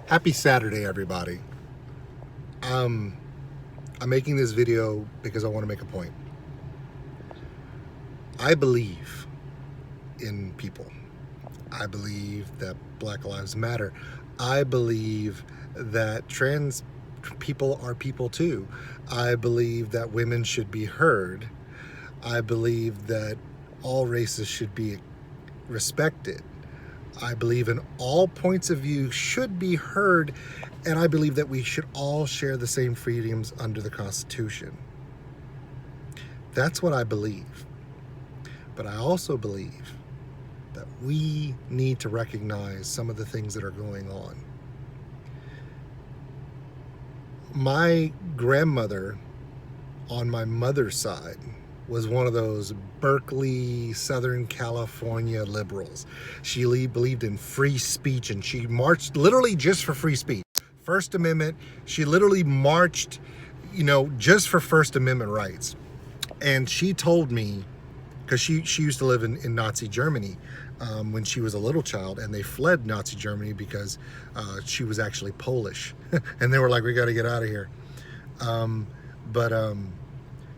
Happy Saturday, everybody. I'm making this video because I want to make a point. I believe in people. I believe that Black Lives Matter. I believe that trans people are people too. I believe that women should be heard. I believe that all races should be respected. I believe in all points of view should be heard, and I believe that we should all share the same freedoms under the Constitution. That's what I believe. But I also believe that we need to recognize some of the things that are going on. My grandmother on my mother's side was one of those Berkeley, Southern California liberals. She believed in free speech, and she marched literally just for free speech. First Amendment, she literally marched, just for First Amendment rights. And she told me, because she used to live in Nazi Germany when she was a little child, and they fled Nazi Germany because she was actually Polish. And they were like, we got to get out of here.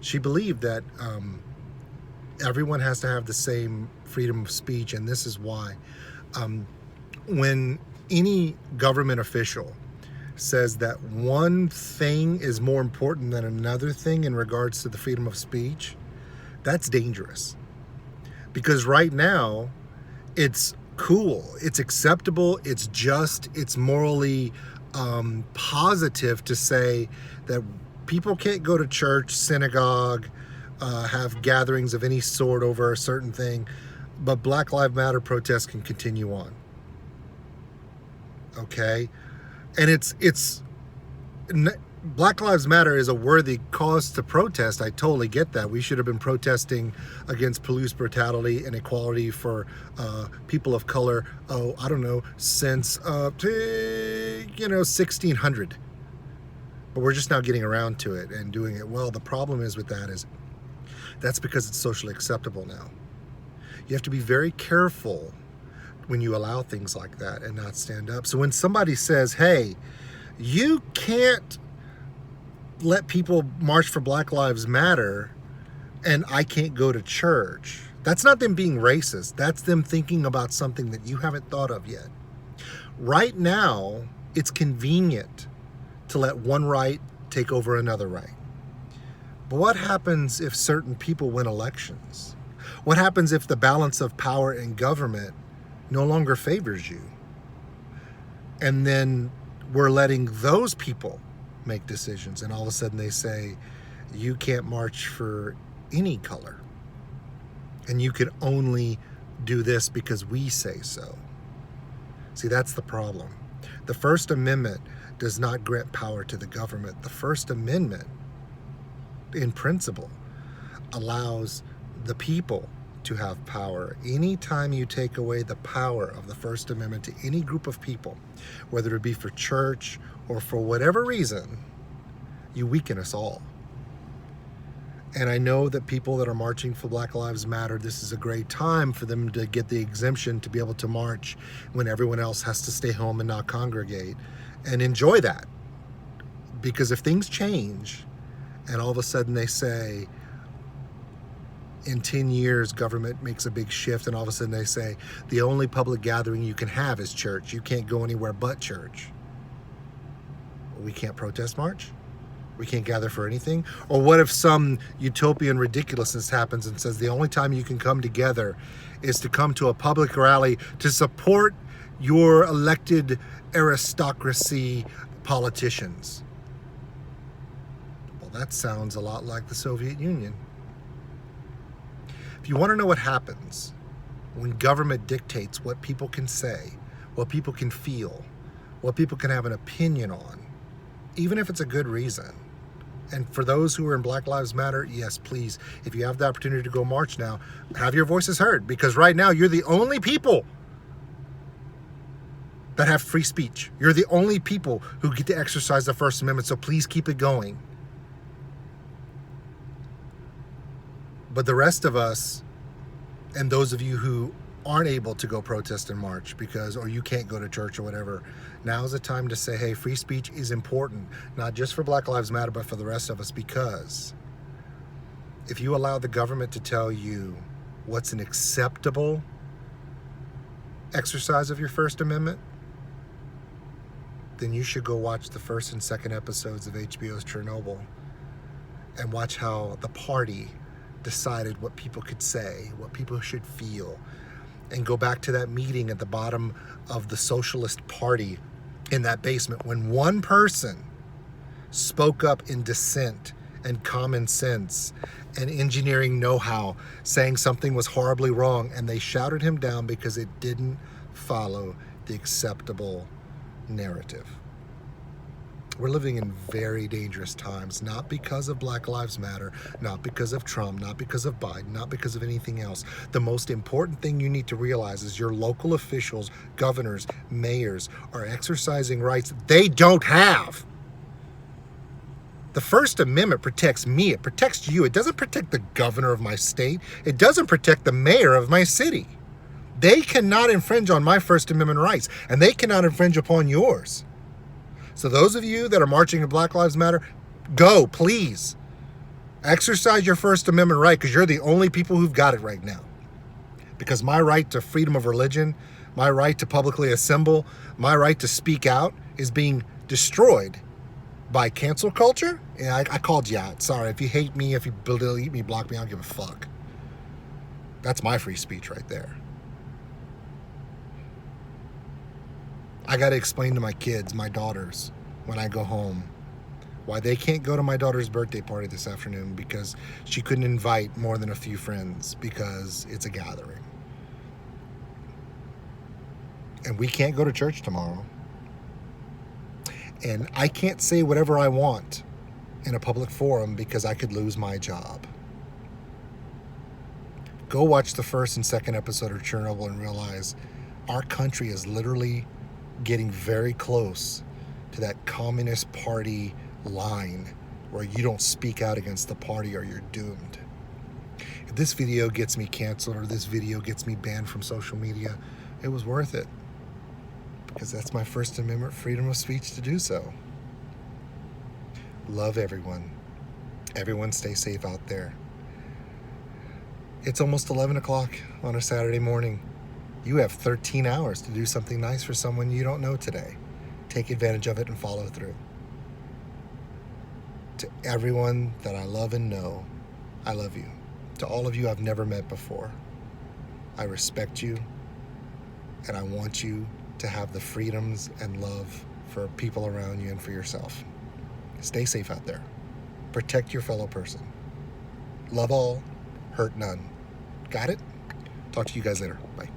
She believed that everyone has to have the same freedom of speech, and this is why. When any government official says that one thing is more important than another thing in regards to the freedom of speech, that's dangerous. Because right now, it's cool, it's acceptable, it's just, it's morally positive to say that people can't go to church, synagogue, have gatherings of any sort over a certain thing, but Black Lives Matter protests can continue on. Okay? And Black Lives Matter is a worthy cause to protest. I totally get that. We should have been protesting against police brutality and equality for people of color, since 1600. But we're just now getting around to it and doing it well. The problem is with that is that's because it's socially acceptable now. You have to be very careful when you allow things like that and not stand up. So when somebody says, hey, you can't let people march for Black Lives Matter and I can't go to church, that's not them being racist. That's them thinking about something that you haven't thought of yet. Right now, it's convenient to let one right take over another right. But what happens if certain people win elections? What happens if the balance of power in government no longer favors you? And then we're letting those people make decisions, and all of a sudden they say, you can't march for any color. And you can only do this because we say so. See, that's the problem. The First Amendment does not grant power to the government. The First Amendment, in principle, allows the people to have power. Anytime you take away the power of the First Amendment to any group of people, whether it be for church or for whatever reason, you weaken us all. And I know that people that are marching for Black Lives Matter, this is a great time for them to get the exemption to be able to march when everyone else has to stay home and not congregate, and enjoy that. Because if things change and all of a sudden they say, in 10 years, government makes a big shift, and all of a sudden they say, the only public gathering you can have is church. You can't go anywhere but church. We can't protest march? We can't gather for anything? Or what if some utopian ridiculousness happens and says the only time you can come together is to come to a public rally to support your elected aristocracy politicians? Well, that sounds a lot like the Soviet Union. If you want to know what happens when government dictates what people can say, what people can feel, what people can have an opinion on, even if it's a good reason. And for those who are in Black Lives Matter, yes, please, if you have the opportunity to go march now, have your voices heard, because right now you're the only people that have free speech. You're the only people who get to exercise the First Amendment, so please keep it going. But the rest of us, and those of you who aren't able to go protest and march because, or you can't go to church or whatever, now is the time to say, hey, free speech is important, not just for Black Lives Matter, but for the rest of us, because if you allow the government to tell you what's an acceptable exercise of your First Amendment, then you should go watch the first and second episodes of HBO's Chernobyl and watch how the party decided what people could say, what people should feel, and go back to that meeting at the bottom of the Socialist Party in that basement when one person spoke up in dissent and common sense and engineering know-how, saying something was horribly wrong, and they shouted him down because it didn't follow the acceptable narrative. We're living in very dangerous times, not because of Black Lives Matter, not because of Trump, not because of Biden, not because of anything else. The most important thing you need to realize is your local officials, governors, mayors are exercising rights they don't have. The First Amendment protects me. It protects you. It doesn't protect the governor of my state. It doesn't protect the mayor of my city. They cannot infringe on my First Amendment rights, and they cannot infringe upon yours. So those of you that are marching to Black Lives Matter, go, please. Exercise your First Amendment right, because you're the only people who've got it right now. Because my right to freedom of religion, my right to publicly assemble, my right to speak out is being destroyed by cancel culture. Yeah, I called you out. Sorry, if you hate me, if you delete me, block me, I don't give a fuck. That's my free speech right there. I got to explain to my kids, my daughters, when I go home, why they can't go to my daughter's birthday party this afternoon because she couldn't invite more than a few friends because it's a gathering. And we can't go to church tomorrow. And I can't say whatever I want in a public forum because I could lose my job. Go watch the first and second episode of Chernobyl and realize our country is literally getting very close to that Communist Party line where you don't speak out against the party or you're doomed. If this video gets me canceled or this video gets me banned from social media, it was worth it, because that's my First Amendment freedom of speech to do so. Love everyone. Everyone stay safe out there. It's almost 11 o'clock on a Saturday morning. You have 13 hours to do something nice for someone you don't know today. Take advantage of it and follow through. To everyone that I love and know, I love you. To all of you I've never met before, I respect you, and I want you to have the freedoms and love for people around you and for yourself. Stay safe out there. Protect your fellow person. Love all, hurt none. Got it? Talk to you guys later. Bye.